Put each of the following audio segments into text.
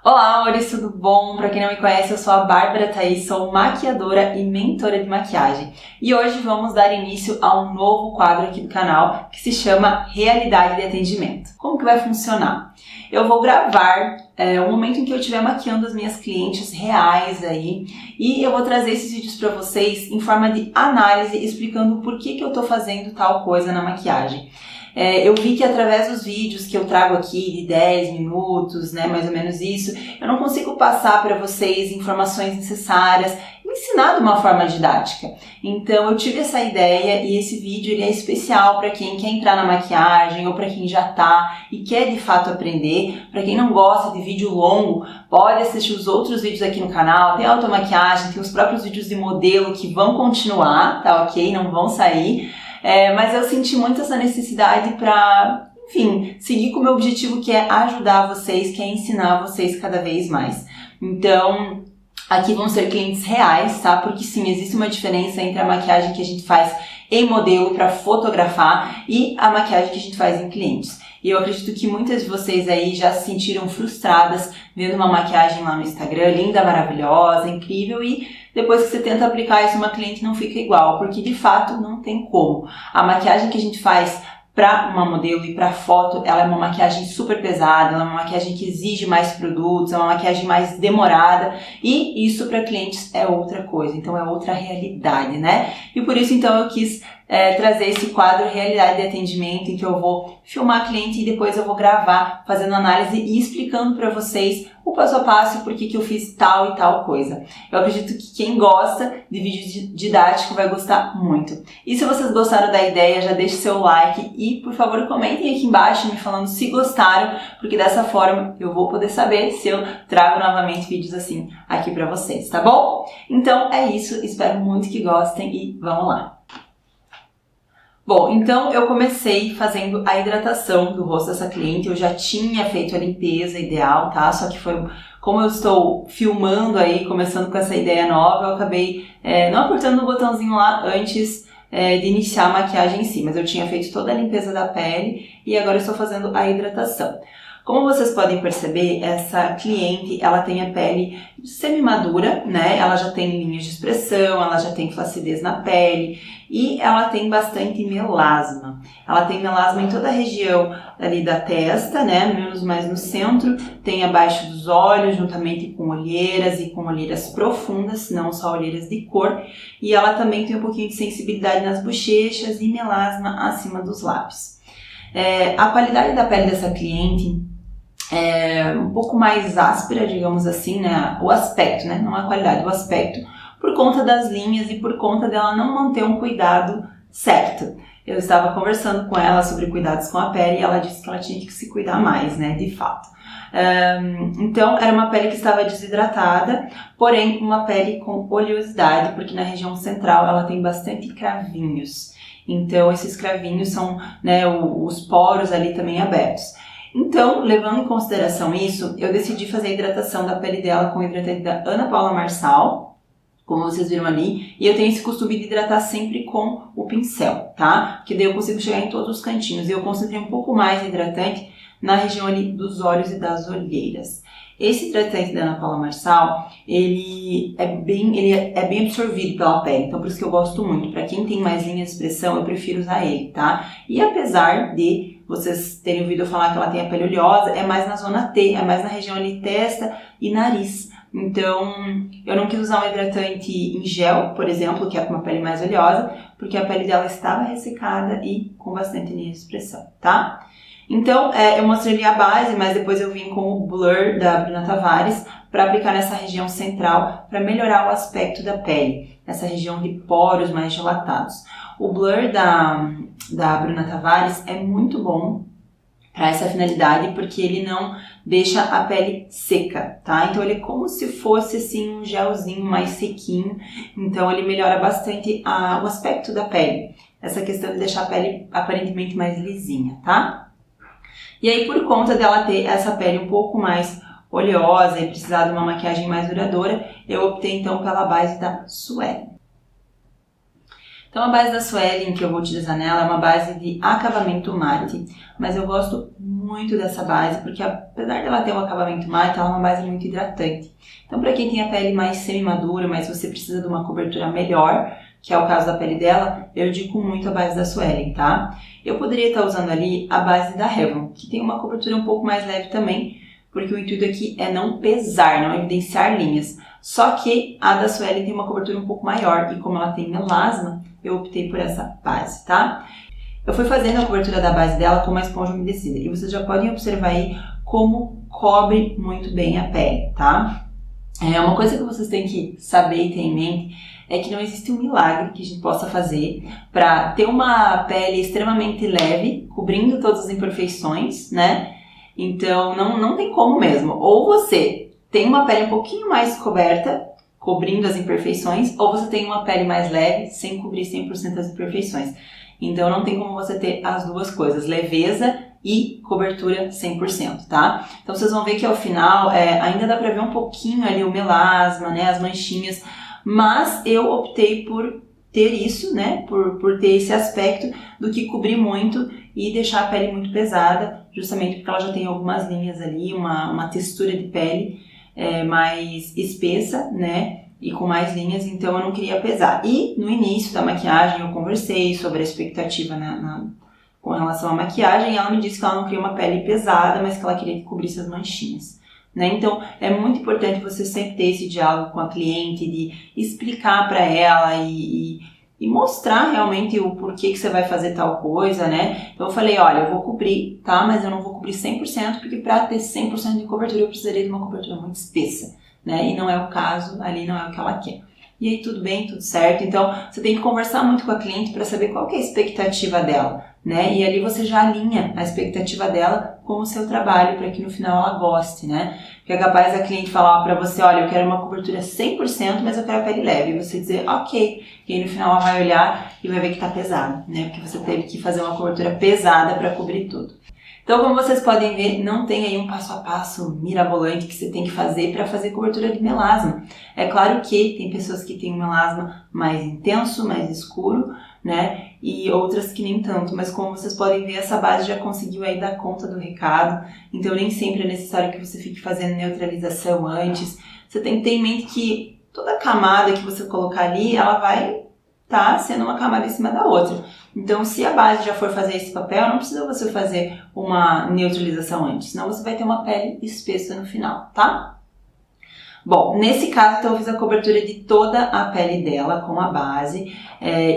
Olá, amores, tudo bom? Pra quem não me conhece, eu sou a Bárbara Thaís, sou maquiadora e mentora de maquiagem. E hoje vamos dar início a um novo quadro aqui do canal que se chama Realidade de Atendimento. Como que vai funcionar? Eu vou gravar o momento em que eu estiver maquiando as minhas clientes reais aí e eu vou trazer esses vídeos para vocês em forma de análise, explicando por que eu tô fazendo tal coisa na maquiagem. Eu vi que através dos vídeos que eu trago aqui de 10 minutos, né, mais ou menos isso, eu não consigo passar para vocês informações necessárias, ensinar de uma forma didática. Então eu tive essa ideia e esse vídeo ele é especial para quem quer entrar na maquiagem ou para quem já tá e quer de fato aprender. Para quem não gosta de vídeo longo, pode assistir os outros vídeos aqui no canal, tem automaquiagem, tem os próprios vídeos de modelo que vão continuar, tá ok? Não vão sair. Mas eu senti muito essa necessidade para, enfim, seguir com o meu objetivo, que é ajudar vocês, que é ensinar vocês cada vez mais. Então, aqui vão ser clientes reais, tá? Porque sim, existe uma diferença entre a maquiagem que a gente faz em modelo para fotografar e a maquiagem que a gente faz em clientes. E eu acredito que muitas de vocês aí já se sentiram frustradas vendo uma maquiagem lá no Instagram, linda, maravilhosa, incrível, e depois que você tenta aplicar isso, uma cliente não fica igual, porque de fato não tem como. A maquiagem que a gente faz para uma modelo e para foto, ela é uma maquiagem super pesada, ela é uma maquiagem que exige mais produtos, é uma maquiagem mais demorada, e isso para clientes é outra coisa, então é outra realidade, né? E por isso então eu quis trazer esse quadro Realidade de Atendimento, em que eu vou filmar a cliente e depois eu vou gravar fazendo análise e explicando para vocês o passo a passo por que eu fiz tal e tal coisa. Eu acredito que quem gosta de vídeo didático vai gostar muito. E se vocês gostaram da ideia, já deixe seu like e, por favor, comentem aqui embaixo me falando se gostaram, porque dessa forma eu vou poder saber se eu trago novamente vídeos assim aqui para vocês, tá bom? Então é isso, espero muito que gostem e vamos lá! Bom, então eu comecei fazendo a hidratação do rosto dessa cliente, eu já tinha feito a limpeza ideal, tá? Só que foi, como eu estou filmando aí, começando com essa ideia nova, eu acabei não apertando o botãozinho lá antes de iniciar a maquiagem em si, mas eu tinha feito toda a limpeza da pele e agora eu estou fazendo a hidratação. Como vocês podem perceber, essa cliente, ela tem a pele semi-madura, né? Ela já tem linhas de expressão, ela já tem flacidez na pele e ela tem bastante melasma. Ela tem melasma em toda a região ali da testa, né? Menos mais no centro, tem abaixo dos olhos, juntamente com olheiras e com olheiras profundas, não só olheiras de cor. E ela também tem um pouquinho de sensibilidade nas bochechas e melasma acima dos lábios. A qualidade da pele dessa cliente é um pouco mais áspera, digamos assim, né? O aspecto, né? Não a qualidade, o aspecto, por conta das linhas e por conta dela não manter um cuidado certo. Eu estava conversando com ela sobre cuidados com a pele e ela disse que ela tinha que se cuidar mais, né? De fato. Então, era uma pele que estava desidratada, porém uma pele com oleosidade, porque na região central ela tem bastante cravinhos. Então, esses cravinhos são, né, os poros ali também abertos. Então, levando em consideração isso, eu decidi fazer a hidratação da pele dela com o hidratante da Ana Paula Marçal, como vocês viram ali, e eu tenho esse costume de hidratar sempre com o pincel, tá? Porque daí eu consigo chegar em todos os cantinhos, e eu concentrei um pouco mais de hidratante na região ali dos olhos e das olheiras. Esse hidratante da Ana Paula Marçal, ele é bem absorvido pela pele, então por isso que eu gosto muito. Para quem tem mais linha de expressão, eu prefiro usar ele, tá? E apesar de vocês terem ouvido eu falar que ela tem a pele oleosa, é mais na zona T, é mais na região ali testa e nariz. Então, eu não quis usar um hidratante em gel, por exemplo, que é com uma pele mais oleosa, porque a pele dela estava ressecada e com bastante linha de expressão, tá? Então, eu mostrei ali a base, mas depois eu vim com o Blur da Bruna Tavares para aplicar nessa região central para melhorar o aspecto da pele, essa região de poros mais dilatados. O Blur da Bruna Tavares é muito bom para essa finalidade, porque ele não deixa a pele seca, tá? Então ele é como se fosse assim um gelzinho mais sequinho, então ele melhora bastante o aspecto da pele, essa questão de deixar a pele aparentemente mais lisinha, tá? E aí, por conta dela ter essa pele um pouco mais oleosa e precisar de uma maquiagem mais duradoura, eu optei então pela base da Sueli. Então a base da Suelen que eu vou utilizar nela é uma base de acabamento mate, mas eu gosto muito dessa base porque apesar dela ter um acabamento mate, ela é uma base muito hidratante. Então para quem tem a pele mais semi-madura, mas você precisa de uma cobertura melhor, que é o caso da pele dela, eu indico muito a base da Suelen, tá? Eu poderia estar usando ali a base da Revlon, que tem uma cobertura um pouco mais leve também, porque o intuito aqui é não pesar, não evidenciar linhas. Só que a da Suelen tem uma cobertura um pouco maior e como ela tem melasma, eu optei por essa base, tá? Eu fui fazendo a cobertura da base dela com uma esponja umedecida e vocês já podem observar aí como cobre muito bem a pele, tá? Uma coisa que vocês têm que saber e ter em mente é que não existe um milagre que a gente possa fazer para ter uma pele extremamente leve, cobrindo todas as imperfeições, né? Então, não tem como mesmo. Ou você tem uma pele um pouquinho mais coberta, cobrindo as imperfeições, ou você tem uma pele mais leve, sem cobrir 100% das imperfeições. Então, não tem como você ter as duas coisas, leveza e cobertura 100%, tá? Então, vocês vão ver que ao final, ainda dá pra ver um pouquinho ali o melasma, né, as manchinhas, mas eu optei por ter isso, né, por ter esse aspecto do que cobrir muito e deixar a pele muito pesada, justamente porque ela já tem algumas linhas ali, uma textura de pele mais espessa, né, e com mais linhas, então eu não queria pesar. E no início da maquiagem eu conversei sobre a expectativa com relação à maquiagem e ela me disse que ela não queria uma pele pesada, mas que ela queria que cobrisse as manchinhas. Né? Então, é muito importante você sempre ter esse diálogo com a cliente, de explicar para ela e mostrar realmente o porquê que você vai fazer tal coisa, né? Então eu falei, olha, eu vou cobrir, tá? Mas eu não vou cobrir 100%, porque para ter 100% de cobertura eu precisaria de uma cobertura muito espessa, né? E não é o caso, ali não é o que ela quer. E aí tudo bem, tudo certo. Então você tem que conversar muito com a cliente para saber qual que é a expectativa dela, né? E ali você já alinha a expectativa dela com o seu trabalho para que no final ela goste, né? Porque é capaz a cliente falar para você, olha, eu quero uma cobertura 100%, mas eu quero a pele leve. E você dizer, ok. E aí no final ela vai olhar e vai ver que tá pesado, né? Porque você teve que fazer uma cobertura pesada para cobrir tudo. Então, como vocês podem ver, não tem aí um passo a passo mirabolante que você tem que fazer para fazer cobertura de melasma. É claro que tem pessoas que têm um melasma mais intenso, mais escuro, né? E outras que nem tanto, mas como vocês podem ver, essa base já conseguiu aí dar conta do recado, então nem sempre é necessário que você fique fazendo neutralização antes. Você tem que ter em mente que toda camada que você colocar ali, ela vai estar sendo uma camada em cima da outra. Então, se a base já for fazer esse papel, não precisa você fazer uma neutralização antes, senão você vai ter uma pele espessa no final, tá? Bom, nesse caso, então, eu fiz a cobertura de toda a pele dela com a base,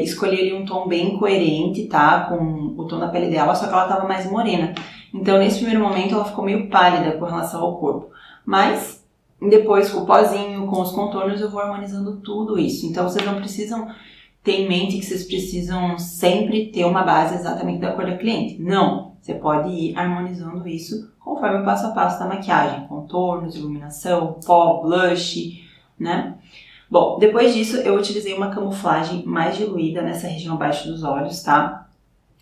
escolhi ali um tom bem coerente, tá, com o tom da pele dela, só que ela tava mais morena. Então, nesse primeiro momento, ela ficou meio pálida com relação ao corpo, mas depois, com o pozinho, com os contornos, eu vou harmonizando tudo isso. Então, vocês não precisam ter em mente que vocês precisam sempre ter uma base exatamente da cor da cliente. Não, você pode ir harmonizando isso conforme o passo a passo da maquiagem, contornos, iluminação, pó, blush, né? Bom, depois disso eu utilizei uma camuflagem mais diluída nessa região abaixo dos olhos, tá?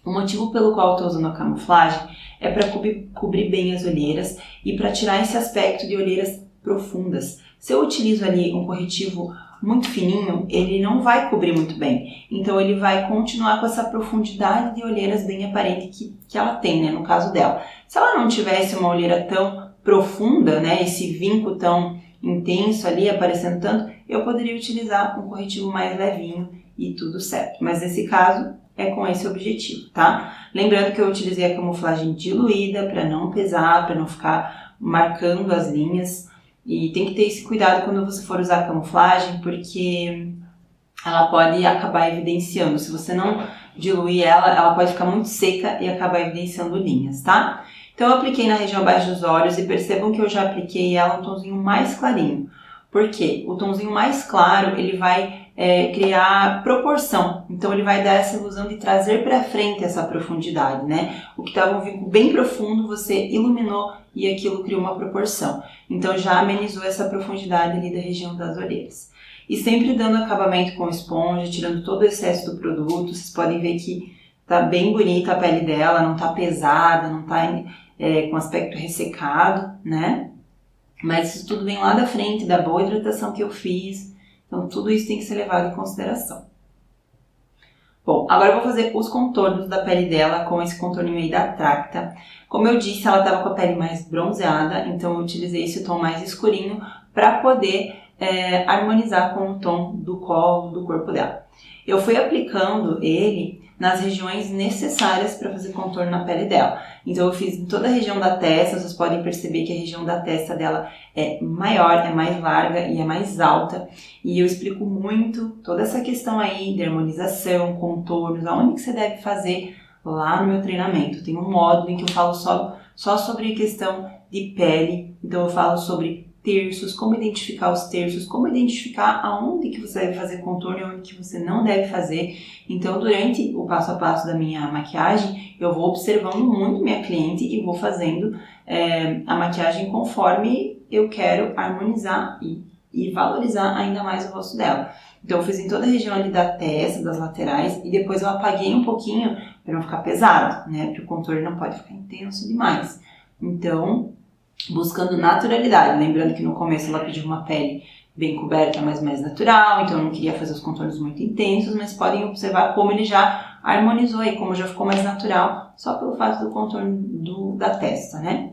O motivo pelo qual eu tô usando a camuflagem é para cobrir bem as olheiras e para tirar esse aspecto de olheiras profundas. Se eu utilizo ali um corretivo muito fininho, ele não vai cobrir muito bem. Então ele vai continuar com essa profundidade de olheiras bem aparente que ela tem, né, no caso dela. Se ela não tivesse uma olheira tão profunda, né, esse vinco tão intenso ali, aparecendo tanto, eu poderia utilizar um corretivo mais levinho e tudo certo. Mas nesse caso, é com esse objetivo, tá? Lembrando que eu utilizei a camuflagem diluída para não pesar, para não ficar marcando as linhas. E tem que ter esse cuidado quando você for usar a camuflagem, porque ela pode acabar evidenciando. Se você não diluir ela pode ficar muito seca e acabar evidenciando linhas, tá? Então eu apliquei na região abaixo dos olhos e percebam que eu já apliquei ela um tonzinho mais clarinho. Por quê? O tonzinho mais claro, ele vai criar proporção. Então ele vai dar essa ilusão de trazer para frente essa profundidade, né? O que estava um vinco bem profundo, você iluminou e aquilo criou uma proporção. Então já amenizou essa profundidade ali da região das olheiras. E sempre dando acabamento com esponja, tirando todo o excesso do produto. Vocês podem ver que tá bem bonita a pele dela, não tá pesada, não tá com aspecto ressecado, né? Mas isso tudo vem lá da frente, da boa hidratação que eu fiz. Então tudo isso tem que ser levado em consideração. Bom, agora eu vou fazer os contornos da pele dela com esse contorninho aí da Tracta. Como eu disse, ela estava com a pele mais bronzeada, então eu utilizei esse tom mais escurinho para poder harmonizar com o tom do colo, do corpo dela. Eu fui aplicando ele nas regiões necessárias para fazer contorno na pele dela. Então eu fiz em toda a região da testa, vocês podem perceber que a região da testa dela é maior, é mais larga e é mais alta. E eu explico muito toda essa questão aí de harmonização, contornos, aonde que você deve fazer lá no meu treinamento. Tem um módulo em que eu falo só sobre a questão de pele, então eu falo sobre terços, como identificar os terços, como identificar aonde que você deve fazer contorno e onde que você não deve fazer. Então, durante o passo a passo da minha maquiagem, eu vou observando muito minha cliente e vou fazendo a maquiagem conforme eu quero harmonizar e valorizar ainda mais o rosto dela. Então, eu fiz em toda a região ali da testa, das laterais, e depois eu apaguei um pouquinho para não ficar pesado, né? Porque o contorno não pode ficar intenso demais. Então, buscando naturalidade, lembrando que no começo ela pediu uma pele bem coberta, mas mais natural, então eu não queria fazer os contornos muito intensos, mas podem observar como ele já harmonizou aí, como já ficou mais natural, só pelo fato do contorno da testa, né?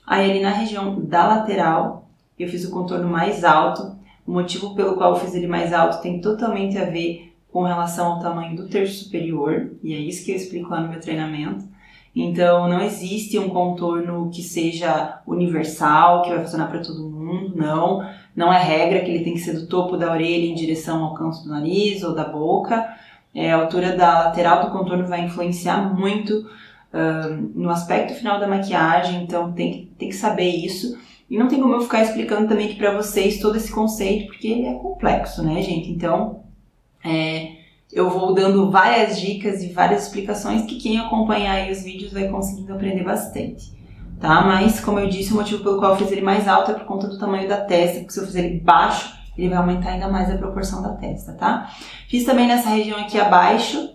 Aí ali na região da lateral, eu fiz o contorno mais alto. O motivo pelo qual eu fiz ele mais alto tem totalmente a ver com relação ao tamanho do terço superior, e é isso que eu explico lá no meu treinamento. Então, não existe um contorno que seja universal, que vai funcionar para todo mundo, não. Não é regra que ele tem que ser do topo da orelha em direção ao canto do nariz ou da boca. A altura da lateral do contorno vai influenciar muito no aspecto final da maquiagem, então tem que saber isso. E não tem como eu ficar explicando também aqui para vocês todo esse conceito, porque ele é complexo, né, gente? Então, eu vou dando várias dicas e várias explicações que quem acompanhar aí os vídeos vai conseguindo aprender bastante, tá? Mas, como eu disse, o motivo pelo qual eu fiz ele mais alto é por conta do tamanho da testa, porque se eu fizer ele baixo, ele vai aumentar ainda mais a proporção da testa, tá? Fiz também nessa região aqui abaixo,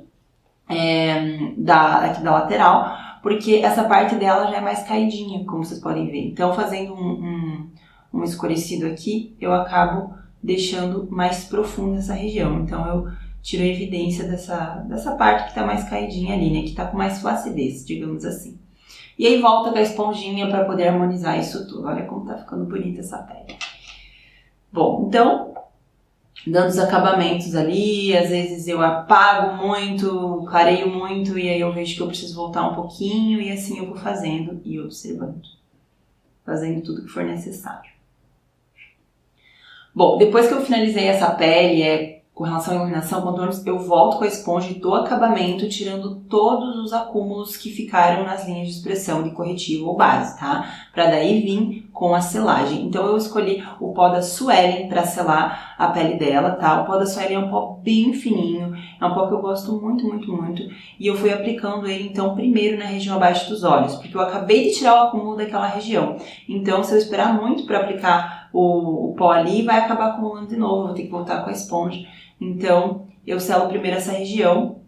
aqui da lateral, porque essa parte dela já é mais caidinha, como vocês podem ver. Então, fazendo um escurecido aqui, eu acabo deixando mais profunda essa região. Então, eu tiro a evidência dessa parte que está mais caidinha ali, né? Que está com mais flacidez, digamos assim. E aí volta com a esponjinha para poder harmonizar isso tudo. Olha como tá ficando bonita essa pele. Bom, então, dando os acabamentos ali, às vezes eu apago muito, clareio muito, e aí eu vejo que eu preciso voltar um pouquinho, e assim eu vou fazendo e observando. Fazendo tudo que for necessário. Bom, depois que eu finalizei essa pele, com relação à iluminação, contornos, eu volto com a esponja e dou acabamento, tirando todos os acúmulos que ficaram nas linhas de expressão de corretivo ou base, tá? Pra daí vir com a selagem. Então eu escolhi o pó da Suellen para selar a pele dela, tá? O pó da Suellen é um pó bem fininho, é um pó que eu gosto muito, muito, muito. E eu fui aplicando ele, então, primeiro na região abaixo dos olhos, porque eu acabei de tirar o acúmulo daquela região. Então, se eu esperar muito para aplicar o pó ali, vai acabar acumulando de novo, vou ter que voltar com a esponja. Então, eu selo primeiro essa região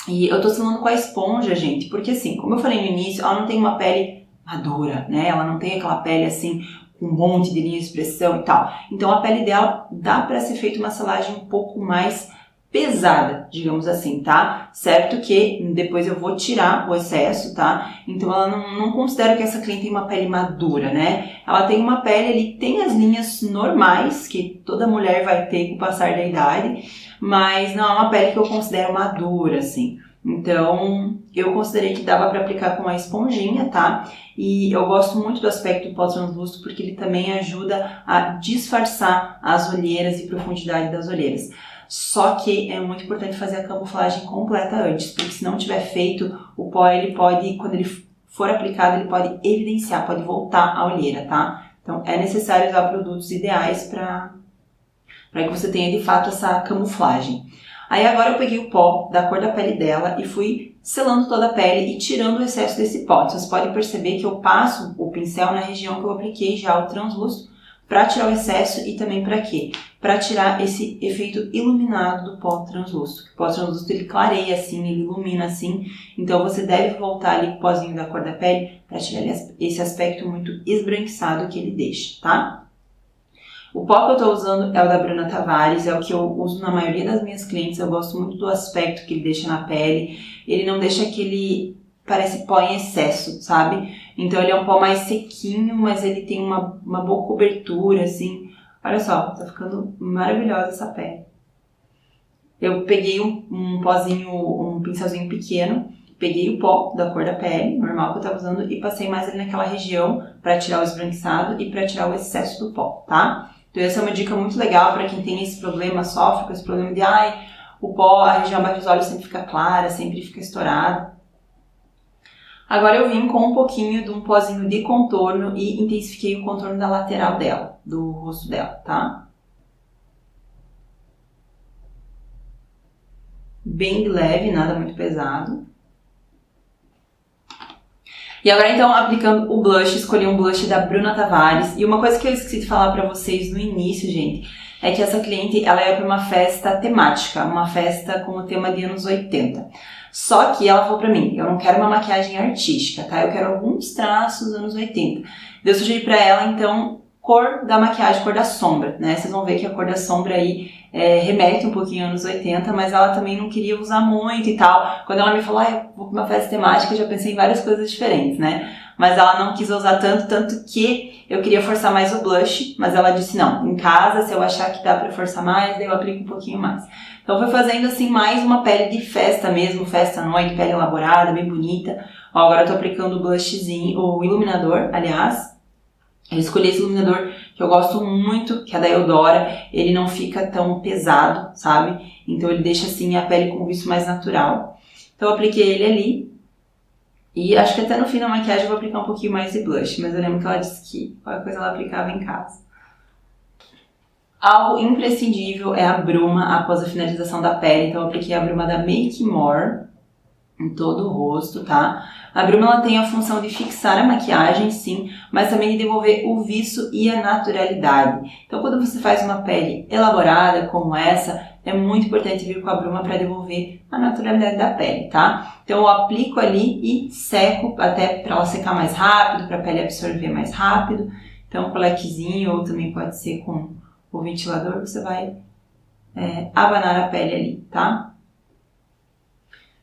e eu tô selando com a esponja, gente, porque assim, como eu falei no início, ela não tem uma pele madura, né? Ela não tem aquela pele assim, com um monte de linha de expressão e tal. Então, a pele dela dá para ser feita uma selagem um pouco mais pesada, digamos assim, tá? Certo que depois eu vou tirar o excesso, tá? Então, ela não considero que essa cliente tem uma pele madura, né? Ela tem uma pele ali, tem as linhas normais, que toda mulher vai ter com o passar da idade, mas não é uma pele que eu considero madura, assim. Então, eu considerei que dava para aplicar com a esponjinha, tá? E eu gosto muito do aspecto pó-translúcido porque ele também ajuda a disfarçar as olheiras e profundidade das olheiras. Só que é muito importante fazer a camuflagem completa antes, porque se não tiver feito, o pó, ele pode, quando ele for aplicado, ele pode evidenciar, pode voltar a olheira, tá? Então, é necessário usar produtos ideais para que você tenha, de fato, essa camuflagem. Aí agora eu peguei o pó da cor da pele dela e fui selando toda a pele e tirando o excesso desse pó. Vocês podem perceber que eu passo o pincel na região que eu apliquei já o translúcido para tirar o excesso e também para quê? Para tirar esse efeito iluminado do pó translúcido. O pó translúcido ele clareia assim, ele ilumina assim, então você deve voltar ali com o pozinho da cor da pele para tirar esse aspecto muito esbranquiçado que ele deixa, tá? O pó que eu tô usando é o da Bruna Tavares, é o que eu uso na maioria das minhas clientes. Eu gosto muito do aspecto que ele deixa na pele. Ele não deixa aquele, parece pó em excesso, sabe? Então ele é um pó mais sequinho, mas ele tem uma boa cobertura, assim. Olha só, tá ficando maravilhosa essa pele. Eu peguei um pozinho, um pincelzinho pequeno, peguei o pó da cor da pele, normal que eu tava usando, e passei mais ali naquela região pra tirar o esbranquiçado e pra tirar o excesso do pó, tá? Então essa é uma dica muito legal pra quem tem esse problema, sofre com esse problema de o pó, a região abaixo dos olhos sempre fica clara, sempre fica estourada. Agora eu vim com um pouquinho de um pozinho de contorno e intensifiquei o contorno da lateral dela, do rosto dela, tá? Bem leve, nada muito pesado. E agora então, aplicando o blush, escolhi um blush da Bruna Tavares. E uma coisa que eu esqueci de falar pra vocês no início, gente, é que essa cliente, ela ia pra uma festa temática, uma festa com o tema de anos 80. Só que ela falou pra mim, eu não quero uma maquiagem artística, tá? Eu quero alguns traços dos anos 80. Eu sugeri pra ela, então, cor da maquiagem, cor da sombra, né? Vocês vão ver que a cor da sombra aí remete um pouquinho aos anos 80, mas ela também não queria usar muito e tal. Quando ela me falou, eu vou pra uma festa temática, eu já pensei em várias coisas diferentes, né? Mas ela não quis usar tanto que eu queria forçar mais o blush, mas ela disse, não, em casa, se eu achar que dá pra forçar mais, daí eu aplico um pouquinho mais. Então foi fazendo assim mais uma pele de festa mesmo, festa à noite, pele elaborada, bem bonita. Ó, agora eu tô aplicando o blushzinho, o iluminador, aliás. Eu escolhi esse iluminador que eu gosto muito, que é da Eudora. Ele não fica tão pesado, sabe? Então ele deixa assim a pele com um viço mais natural. Então eu apliquei ele ali. E acho que até no fim da maquiagem eu vou aplicar um pouquinho mais de blush. Mas eu lembro que ela disse que qualquer coisa ela aplicava em casa. Algo imprescindível é a bruma após a finalização da pele. Então eu apliquei a bruma da Make More em todo o rosto, tá? A bruma ela tem a função de fixar a maquiagem, sim, mas também de devolver o viço e a naturalidade. Então, quando você faz uma pele elaborada como essa, é muito importante vir com a bruma para devolver a naturalidade da pele, tá? Então, eu aplico ali e seco até para ela secar mais rápido, para a pele absorver mais rápido. Então, com lequezinho ou também pode ser com o ventilador, você vai abanar a pele ali, tá?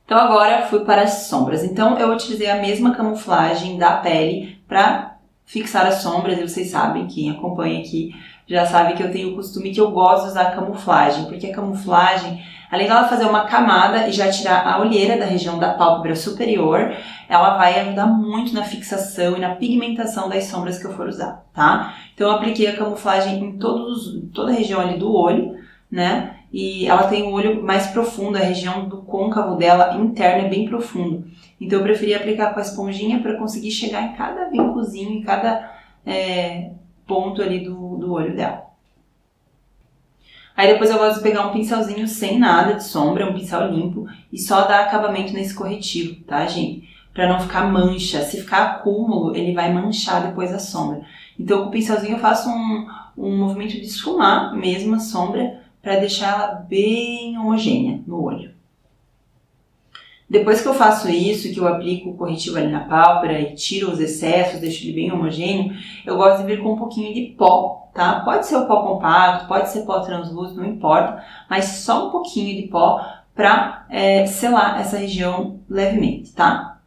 Então agora fui para as sombras. Então eu utilizei a mesma camuflagem da pele para fixar as sombras. E vocês sabem, quem acompanha aqui já sabe que eu tenho o costume que eu gosto de usar a camuflagem. Porque a camuflagem, além dela fazer uma camada e já tirar a olheira da região da pálpebra superior, ela vai ajudar muito na fixação e na pigmentação das sombras que eu for usar, tá? Então eu apliquei a camuflagem em toda a região ali do olho, né? E ela tem o olho mais profundo, a região do côncavo dela interna é bem profundo. Então eu preferi aplicar com a esponjinha para conseguir chegar em cada vincozinho, em cada ponto ali do olho dela. Aí depois eu gosto de pegar um pincelzinho sem nada de sombra, um pincel limpo, e só dar acabamento nesse corretivo, tá, gente? Para não ficar mancha. Se ficar acúmulo, ele vai manchar depois a sombra. Então com o pincelzinho eu faço um movimento de esfumar mesmo a sombra, para deixar ela bem homogênea no olho. Depois que eu faço isso, que eu aplico o corretivo ali na pálpebra e tiro os excessos, deixo ele bem homogêneo, eu gosto de vir com um pouquinho de pó, tá? Pode ser o pó compacto, pode ser pó translúcido, não importa, mas só um pouquinho de pó para selar essa região levemente, tá?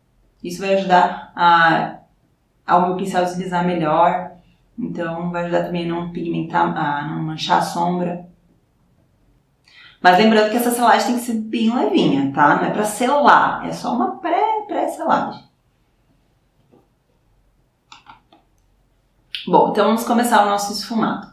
Isso vai ajudar ao meu pincel deslizar melhor, então vai ajudar também a não pigmentar, a não manchar a sombra. Mas lembrando que essa selagem tem que ser bem levinha, tá? Não é pra selar, é só uma pré-selagem. Bom, então vamos começar o nosso esfumado.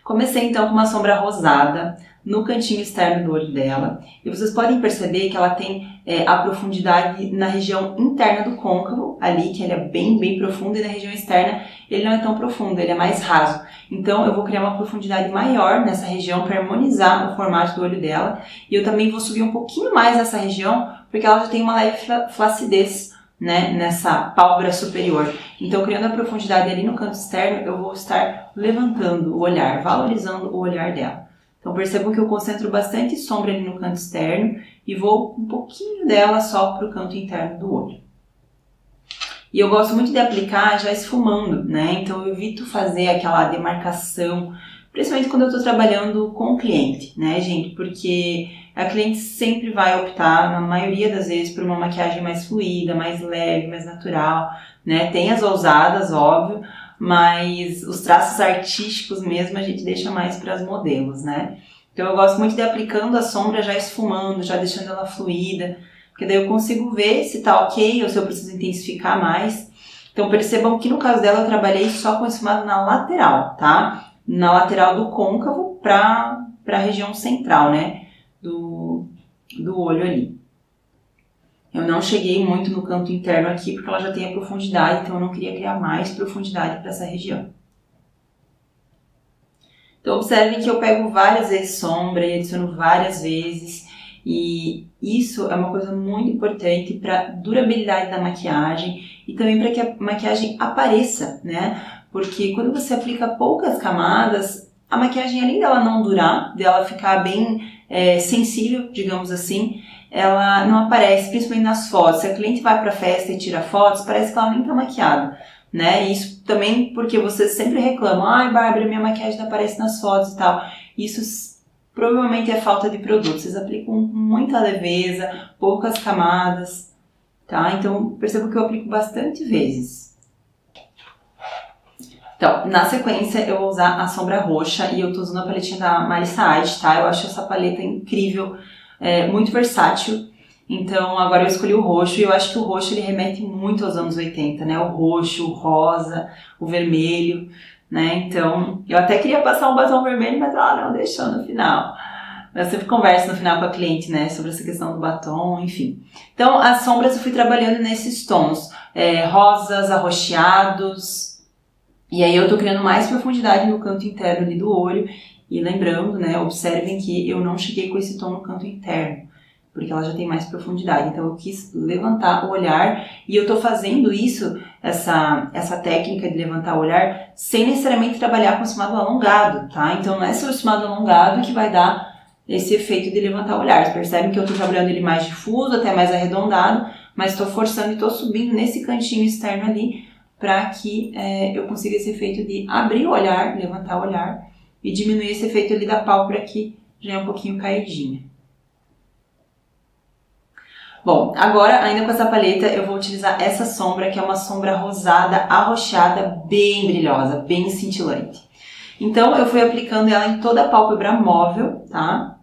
Comecei então com uma sombra rosada no cantinho externo do olho dela. E vocês podem perceber que ela tem a profundidade na região interna do côncavo, ali, que ele é bem profundo, e na região externa ele não é tão profundo, ele é mais raso. Então eu vou criar uma profundidade maior nessa região para harmonizar o formato do olho dela. E eu também vou subir um pouquinho mais nessa região, porque ela já tem uma leve flacidez, né, nessa pálpebra superior. Então, criando a profundidade ali no canto externo, eu vou estar levantando o olhar, valorizando o olhar dela. Então, percebam que eu concentro bastante sombra ali no canto externo e vou um pouquinho dela só para o canto interno do olho. E eu gosto muito de aplicar já esfumando, né? Então, eu evito fazer aquela demarcação principalmente quando eu estou trabalhando com o cliente, né, gente? Porque a cliente sempre vai optar, na maioria das vezes, por uma maquiagem mais fluida, mais leve, mais natural, né? Tem as ousadas, óbvio, mas os traços artísticos mesmo a gente deixa mais para as modelos, né? Então eu gosto muito de ir aplicando a sombra já esfumando, já deixando ela fluida, porque daí eu consigo ver se tá ok ou se eu preciso intensificar mais. Então percebam que no caso dela eu trabalhei só com esfumado na lateral, tá? Na lateral do côncavo para a região central, né? Do olho ali. Eu não cheguei muito no canto interno aqui porque ela já tem a profundidade, então eu não queria criar mais profundidade para essa região. Então observem que eu pego várias vezes sombra e adiciono várias vezes, e isso é uma coisa muito importante para a durabilidade da maquiagem e também para que a maquiagem apareça, né? Porque quando você aplica poucas camadas, a maquiagem, além dela não durar, dela ficar bem sensível, digamos assim, ela não aparece, principalmente nas fotos. Se a cliente vai para a festa e tira fotos, parece que ela nem está maquiada, né? Isso também porque vocês sempre reclamam, ai Bárbara, minha maquiagem não aparece nas fotos e tal. Isso provavelmente é falta de produto, vocês aplicam muita leveza, poucas camadas, tá? Então percebo que eu aplico bastante vezes. Então, na sequência eu vou usar a sombra roxa e eu tô usando a paletinha da Marissa Ait, tá? Eu acho essa paleta incrível, muito versátil. Então agora eu escolhi o roxo e eu acho que o roxo ele remete muito aos anos 80, né? O roxo, o rosa, o vermelho, né? Então eu até queria passar um batom vermelho, mas ela não deixou no final. Eu sempre converso no final com a cliente, né? Sobre essa questão do batom, enfim. Então as sombras eu fui trabalhando nesses tons, rosas, arroxeados. E aí eu tô criando mais profundidade no canto interno ali do olho. E lembrando, né, observem que eu não cheguei com esse tom no canto interno, porque ela já tem mais profundidade. Então eu quis levantar o olhar e eu tô fazendo isso, essa técnica de levantar o olhar, sem necessariamente trabalhar com esfumado alongado, tá? Então não é só o esfumado alongado que vai dar esse efeito de levantar o olhar. Vocês percebem que eu tô trabalhando ele mais difuso, até mais arredondado, mas tô forçando e tô subindo nesse cantinho externo ali, para que eu consiga esse efeito de abrir o olhar, levantar o olhar e diminuir esse efeito ali da pálpebra que já é um pouquinho caidinha. Bom, agora ainda com essa paleta eu vou utilizar essa sombra que é uma sombra rosada, arroxeada, bem brilhosa, bem cintilante. Então eu fui aplicando ela em toda a pálpebra móvel, tá?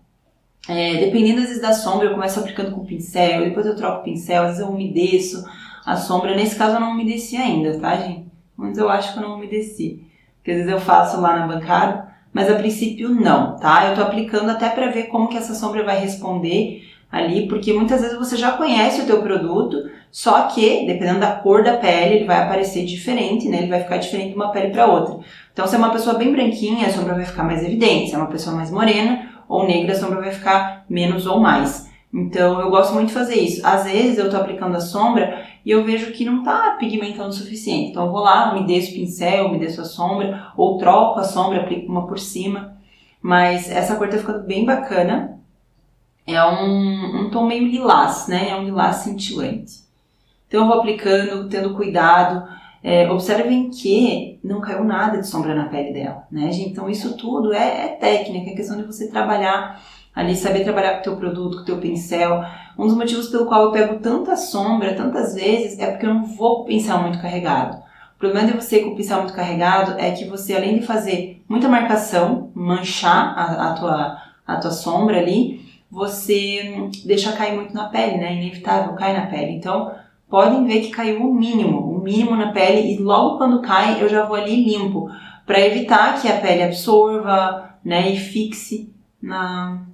Dependendo às vezes da sombra eu começo aplicando com o pincel, depois eu troco o pincel, às vezes eu umedeço a sombra. Nesse caso eu não umedeci ainda, tá, gente? Mas eu acho que eu não umedeci. Porque às vezes eu faço lá na bancada, mas a princípio não, tá? Eu tô aplicando até pra ver como que essa sombra vai responder ali, porque muitas vezes você já conhece o teu produto, só que, dependendo da cor da pele, ele vai aparecer diferente, né? Ele vai ficar diferente de uma pele pra outra. Então, se é uma pessoa bem branquinha, a sombra vai ficar mais evidente. Se é uma pessoa mais morena ou negra, a sombra vai ficar menos ou mais. Então, eu gosto muito de fazer isso. Às vezes, eu tô aplicando a sombra e eu vejo que não tá pigmentando o suficiente. Então eu vou lá, umedeço o pincel, umedeço a sombra, ou troco a sombra, aplico uma por cima. Mas essa cor tá ficando bem bacana. É um tom meio lilás, né? É um lilás cintilante. Então eu vou aplicando, tendo cuidado. Observem que não caiu nada de sombra na pele dela, né, gente? Então isso tudo é técnica, é questão de você trabalhar ali, saber trabalhar com o teu produto, com o teu pincel. Um dos motivos pelo qual eu pego tanta sombra, tantas vezes, é porque eu não vou com o pincel muito carregado. O problema de você com o pincel muito carregado é que você, além de fazer muita marcação, manchar a tua sombra ali, você deixa cair muito na pele, né? Inevitável, cai na pele. Então, podem ver que caiu o mínimo na pele, e logo quando cai, eu já vou ali e limpo, para evitar que a pele absorva, né, e fixe na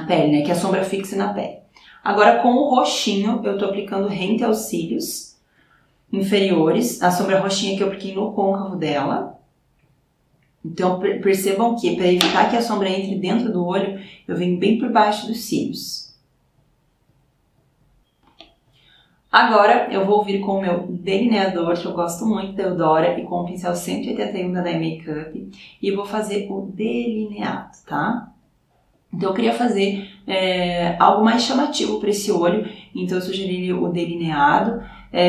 pele, né, que a sombra fixe na pele. Agora com o roxinho, eu tô aplicando rente aos cílios inferiores, a sombra roxinha que eu apliquei no côncavo dela. Então percebam que para evitar que a sombra entre dentro do olho, eu venho bem por baixo dos cílios. Agora eu vou vir com o meu delineador, que eu gosto muito da Eudora, e com o pincel 181 da Dye Makeup, e vou fazer o delineado, tá? Então eu queria fazer algo mais chamativo para esse olho, então eu sugeri o delineado.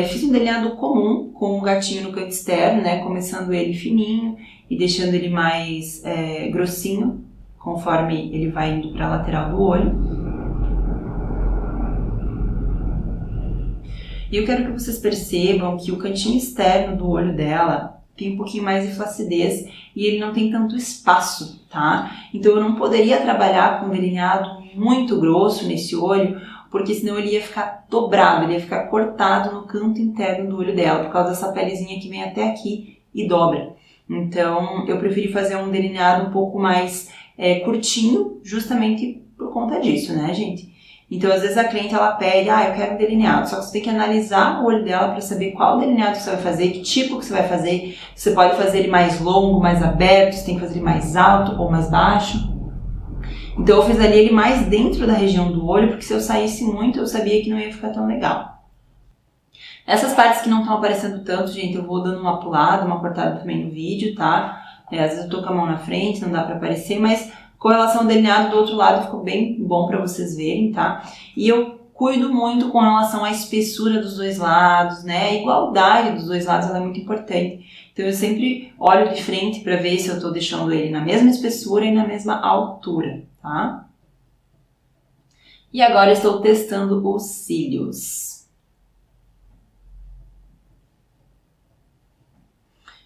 Fiz um delineado comum, com um gatinho no canto externo, né, começando ele fininho e deixando ele mais grossinho, conforme ele vai indo para a lateral do olho. E eu quero que vocês percebam que o cantinho externo do olho dela tem um pouquinho mais de flacidez e ele não tem tanto espaço, tá? Então eu não poderia trabalhar com um delineado muito grosso nesse olho, porque senão ele ia ficar dobrado, ele ia ficar cortado no canto interno do olho dela, por causa dessa pelezinha que vem até aqui e dobra. Então eu preferi fazer um delineado um pouco mais curtinho, justamente por conta disso, né, gente? Então, às vezes a cliente ela pede, eu quero um delineado, só que você tem que analisar o olho dela para saber qual delineado que você vai fazer, que tipo que você vai fazer. Você pode fazer ele mais longo, mais aberto, você tem que fazer ele mais alto ou mais baixo. Então, eu fiz ali ele mais dentro da região do olho, porque se eu saísse muito, eu sabia que não ia ficar tão legal. Essas partes que não estão aparecendo tanto, gente, eu vou dando uma pulada, uma cortada também no vídeo, tá? Às vezes eu tô com a mão na frente, não dá para aparecer, mas com relação ao delineado do outro lado ficou bem bom para vocês verem, tá? E eu cuido muito com relação à espessura dos dois lados, né? A igualdade dos dois lados ela é muito importante. Então eu sempre olho de frente para ver se eu tô deixando ele na mesma espessura e na mesma altura, tá? E agora eu estou testando os cílios.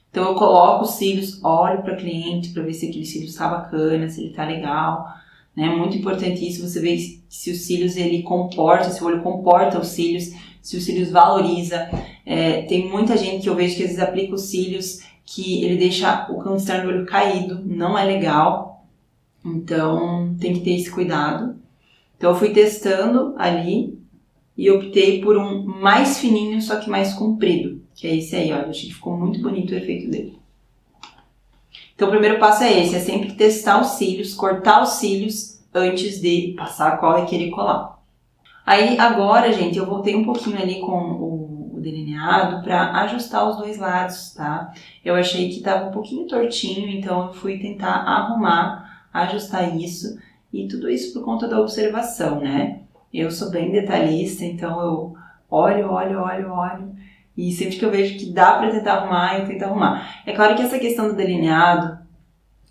Então eu coloco os cílios, olho para a cliente para ver se aquele cílio está bacana, se ele está legal, né? Muito importante isso, você ver se os cílios ele comporta, se o olho comporta os cílios, se os cílios valoriza. Tem muita gente que eu vejo que às vezes aplica os cílios que ele deixa o canto externo do olho caído, não é legal, então tem que ter esse cuidado. Então eu fui testando ali e optei por um mais fininho, só que mais comprido. Que é esse aí, olha, eu achei que ficou muito bonito o efeito dele. Então o primeiro passo é esse, é sempre testar os cílios, cortar os cílios antes de passar a cola e querer colar. Aí agora, gente, eu voltei um pouquinho ali com o delineado para ajustar os dois lados, tá? Eu achei que tava um pouquinho tortinho, então eu fui tentar arrumar, ajustar isso, e tudo isso por conta da observação, né? Eu sou bem detalhista, então eu olho, e sempre que eu vejo que dá pra tentar arrumar, eu tento arrumar. É claro que essa questão do delineado,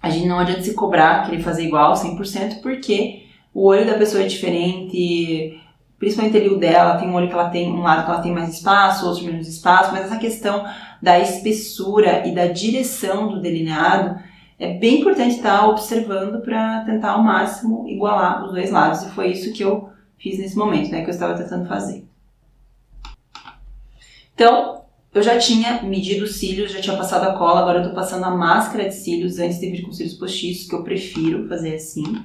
a gente não adianta se cobrar, querer fazer igual 100%, porque o olho da pessoa é diferente, principalmente ali o dela, tem um olho que ela tem, um lado que ela tem mais espaço, outro menos espaço, mas essa questão da espessura e da direção do delineado é bem importante estar observando para tentar ao máximo igualar os dois lados, e foi isso que eu fiz nesse momento, né, que eu estava tentando fazer. Então, eu já tinha medido os cílios, já tinha passado a cola, agora eu tô passando a máscara de cílios antes de vir com cílios postiços, que eu prefiro fazer assim.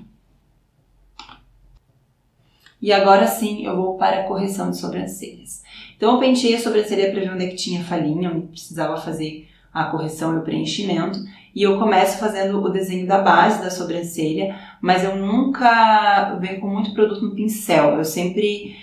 E agora sim eu vou para a correção de sobrancelhas. Então eu penteei a sobrancelha para ver onde é que tinha falhinha, onde precisava fazer a correção e o preenchimento. E eu começo fazendo o desenho da base da sobrancelha, mas eu nunca venho com muito produto no pincel, eu sempre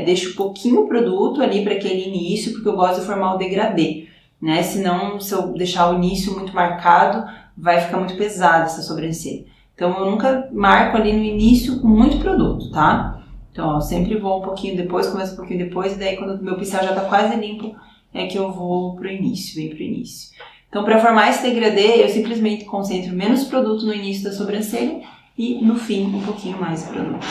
deixo pouquinho produto ali para aquele início, porque eu gosto de formar o degradê, né? Senão, se eu deixar o início muito marcado, vai ficar muito pesado essa sobrancelha. Então, eu nunca marco ali no início com muito produto, tá? Então, ó, eu sempre vou um pouquinho depois, começo um pouquinho depois, e daí quando o meu pincel já tá quase limpo, é que eu vou pro início, venho pro início. Então, para formar esse degradê, eu simplesmente concentro menos produto no início da sobrancelha e no fim um pouquinho mais de produto.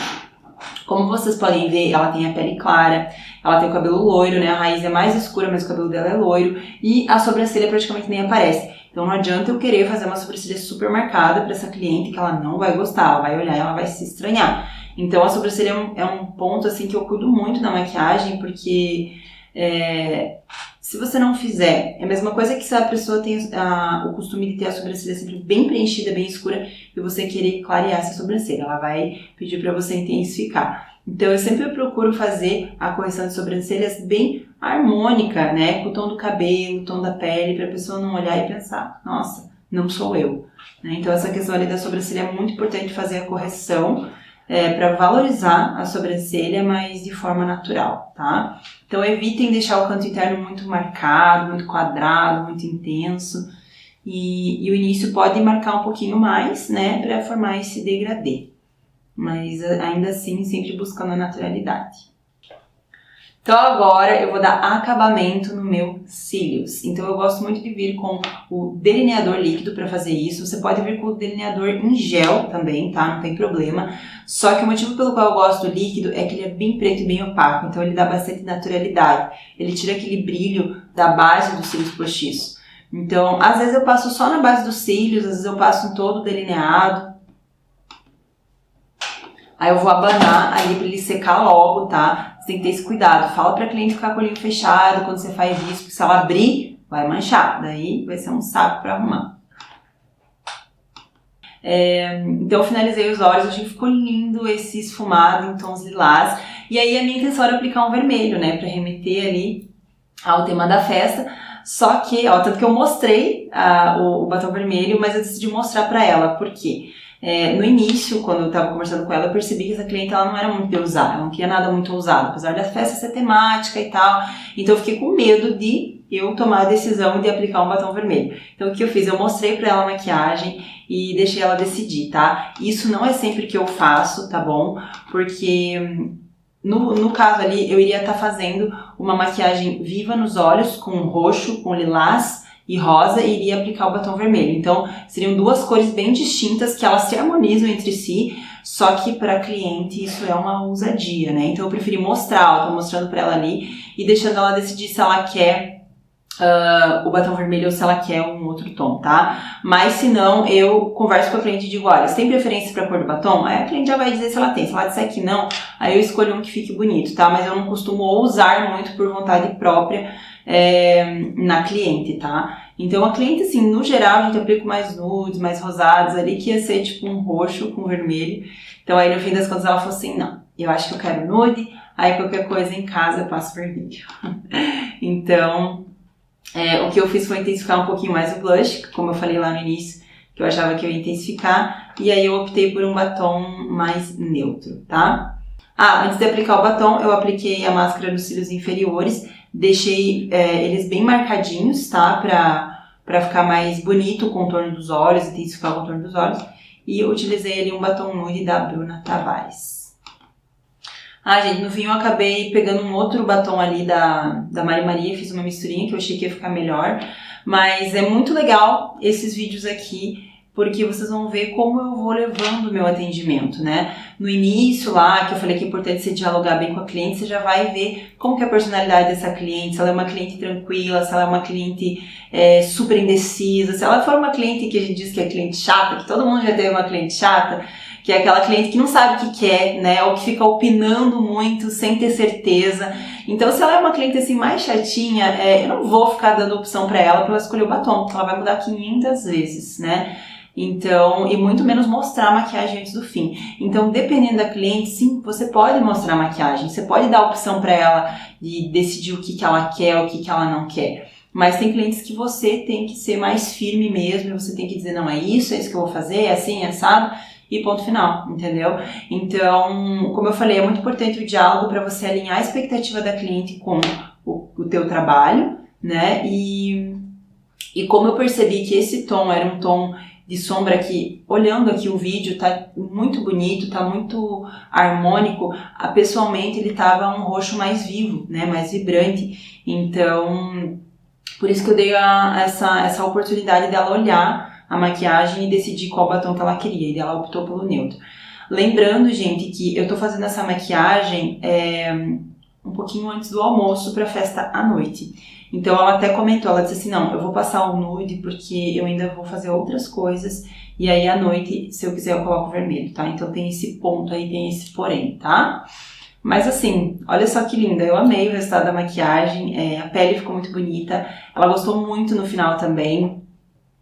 Como vocês podem ver, ela tem a pele clara, ela tem o cabelo loiro, né? A raiz é mais escura, mas o cabelo dela é loiro e a sobrancelha praticamente nem aparece. Então não adianta eu querer fazer uma sobrancelha super marcada para essa cliente que ela não vai gostar, ela vai olhar e ela vai se estranhar. Então a sobrancelha é um ponto assim que eu cuido muito na maquiagem, porque se você não fizer, é a mesma coisa que se a pessoa tem o costume de ter a sobrancelha sempre bem preenchida, bem escura, e você querer clarear essa sobrancelha, ela vai pedir para você intensificar. Então eu sempre procuro fazer a correção de sobrancelhas bem harmônica, né, com o tom do cabelo, o tom da pele, para a pessoa não olhar e pensar, nossa, não sou eu. Né? Então essa questão ali da sobrancelha é muito importante fazer a correção, para valorizar a sobrancelha, mas de forma natural, tá? Então evitem deixar o canto interno muito marcado, muito quadrado, muito intenso, e o início pode marcar um pouquinho mais, né, para formar esse degradê, mas ainda assim sempre buscando a naturalidade. Então agora eu vou dar acabamento no meu cílios. Então eu gosto muito de vir com o delineador líquido para fazer isso. Você pode vir com o delineador em gel também, tá? Não tem problema. Só que o motivo pelo qual eu gosto do líquido é que ele é bem preto e bem opaco. Então ele dá bastante naturalidade. Ele tira aquele brilho da base dos cílios postiços. Então às vezes eu passo só na base dos cílios, às vezes eu passo em todo delineado. Aí eu vou abanar ali para ele secar logo, tá? Você tem que ter esse cuidado. Fala pra cliente ficar com o olhinho fechado quando você faz isso, porque se ela abrir, vai manchar. Daí vai ser um saco pra arrumar. Então eu finalizei os olhos, achei que ficou lindo esse esfumado em tons lilás. E aí a minha intenção era aplicar um vermelho, né? Pra remeter ali ao tema da festa. Só que, ó, tanto que eu mostrei o batom vermelho, mas eu decidi mostrar pra ela. Por quê? No início, quando eu estava conversando com ela, eu percebi que essa cliente ela não era muito de ousar, ela não queria nada muito ousado, apesar da festa ser temática e tal. Então eu fiquei com medo de eu tomar a decisão de aplicar um batom vermelho. Então o que eu fiz? Eu mostrei pra ela a maquiagem e deixei ela decidir, tá? Isso não é sempre que eu faço, tá bom? Porque no caso ali eu iria estar fazendo uma maquiagem viva nos olhos, com roxo, com lilás e rosa, e iria aplicar o batom vermelho. Então seriam duas cores bem distintas que elas se harmonizam entre si, só que para cliente isso é uma ousadia, né? Então eu preferi mostrar, eu tô mostrando para ela ali e deixando ela decidir se ela quer o batom vermelho ou se ela quer um outro tom, tá? Mas se não, eu converso com a cliente e digo, olha, você tem preferência pra cor do batom? Aí a cliente já vai dizer se ela tem. Se ela disser que não, aí eu escolho um que fique bonito, tá? Mas eu não costumo ousar muito por vontade própria na cliente, tá? Então a cliente, assim, no geral, a gente aplica mais nudes, mais rosados ali, que ia ser tipo um roxo com vermelho. Então aí no fim das contas ela falou assim, não, eu acho que eu quero nude, aí qualquer coisa em casa eu passo vermelho. Então o que eu fiz foi intensificar um pouquinho mais o blush, como eu falei lá no início, que eu achava que eu ia intensificar, e aí eu optei por um batom mais neutro, tá? Antes de aplicar o batom, eu apliquei a máscara nos cílios inferiores, deixei eles bem marcadinhos, tá? Pra ficar mais bonito o contorno dos olhos, intensificar o contorno dos olhos, e eu utilizei ali um batom nude da Bruna Tavares. Gente, no fim eu acabei pegando um outro batom ali da Mari Maria, fiz uma misturinha que eu achei que ia ficar melhor, mas é muito legal esses vídeos aqui, porque vocês vão ver como eu vou levando o meu atendimento, né? No início lá, que eu falei que é importante você dialogar bem com a cliente, você já vai ver como que é a personalidade dessa cliente, se ela é uma cliente tranquila, se ela é uma cliente super indecisa, se ela for uma cliente que a gente diz que é cliente chata, que todo mundo já teve uma cliente chata, que é aquela cliente que não sabe o que quer, né, ou que fica opinando muito sem ter certeza. Então, se ela é uma cliente assim mais chatinha, eu não vou ficar dando opção para ela escolher o batom, porque ela vai mudar 500 vezes, né? Então, e muito menos mostrar a maquiagem antes do fim. Então, dependendo da cliente, sim, você pode mostrar a maquiagem, você pode dar opção para ela de decidir o que ela quer, o que ela não quer. Mas tem clientes que você tem que ser mais firme mesmo, você tem que dizer, não, é isso que eu vou fazer, é assim, é assado, e ponto final, entendeu? Então, como eu falei, é muito importante o diálogo para você alinhar a expectativa da cliente com o teu trabalho, né? E como eu percebi que esse tom era um tom de sombra que, olhando aqui o vídeo, tá muito bonito, tá muito harmônico, pessoalmente ele tava um roxo mais vivo, né? Mais vibrante. Então, por isso que eu dei essa oportunidade dela olhar a maquiagem e decidir qual batom que ela queria, e ela optou pelo neutro. Lembrando, gente, que eu tô fazendo essa maquiagem um pouquinho antes do almoço pra festa à noite. Então ela até comentou, ela disse assim, não, eu vou passar o nude porque eu ainda vou fazer outras coisas, e aí à noite, se eu quiser, eu coloco o vermelho, tá? Então tem esse ponto aí, tem esse porém, tá? Mas assim, olha só que linda, eu amei o resultado da maquiagem, a pele ficou muito bonita, ela gostou muito no final também.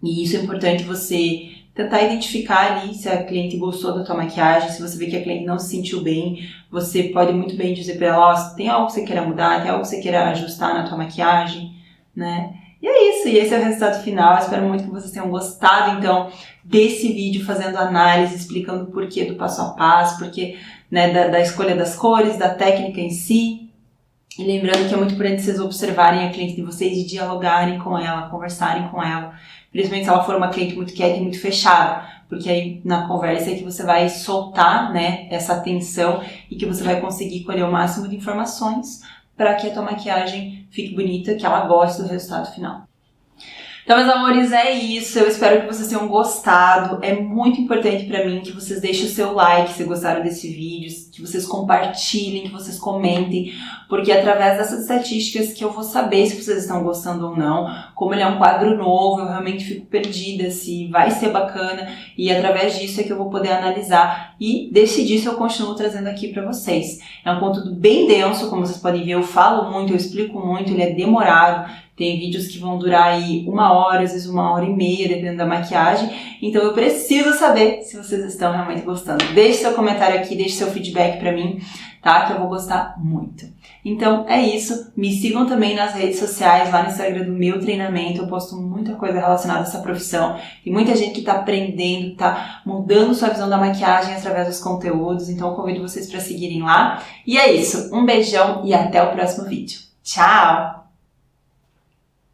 E isso é importante você tentar identificar ali se a cliente gostou da tua maquiagem, se você vê que a cliente não se sentiu bem, você pode muito bem dizer pra ela, ó, tem algo que você queira mudar, tem algo que você queira ajustar na tua maquiagem, né? E é isso, e esse é o resultado final, eu espero muito que vocês tenham gostado, então, desse vídeo fazendo análise, explicando o porquê do passo a passo, porquê, né, da escolha das cores, da técnica em si. E lembrando que é muito importante vocês observarem a cliente de vocês e dialogarem com ela, conversarem com ela. Principalmente se ela for uma cliente muito quieta e muito fechada, porque aí na conversa é que você vai soltar, né, essa atenção e que você vai conseguir colher o máximo de informações para que a tua maquiagem fique bonita, que ela goste do resultado final. Então, meus amores, é isso. Eu espero que vocês tenham gostado. É muito importante pra mim que vocês deixem o seu like se gostaram desse vídeo, que vocês compartilhem, que vocês comentem, porque através dessas estatísticas que eu vou saber se vocês estão gostando ou não. Como ele é um quadro novo, eu realmente fico perdida se vai ser bacana, e através disso é que eu vou poder analisar e decidir se eu continuo trazendo aqui pra vocês. É um conteúdo bem denso, como vocês podem ver, eu falo muito, eu explico muito, ele é demorado. Tem vídeos que vão durar aí 1 hora, às vezes 1h30, dependendo da maquiagem. Então eu preciso saber se vocês estão realmente gostando. Deixe seu comentário aqui, deixe seu feedback pra mim, tá? Que eu vou gostar muito. Então é isso. Me sigam também nas redes sociais, lá no Instagram do meu treinamento. Eu posto muita coisa relacionada a essa profissão. Tem muita gente que tá aprendendo, tá mudando sua visão da maquiagem através dos conteúdos. Então eu convido vocês pra seguirem lá. E é isso. Um beijão e até o próximo vídeo. Tchau!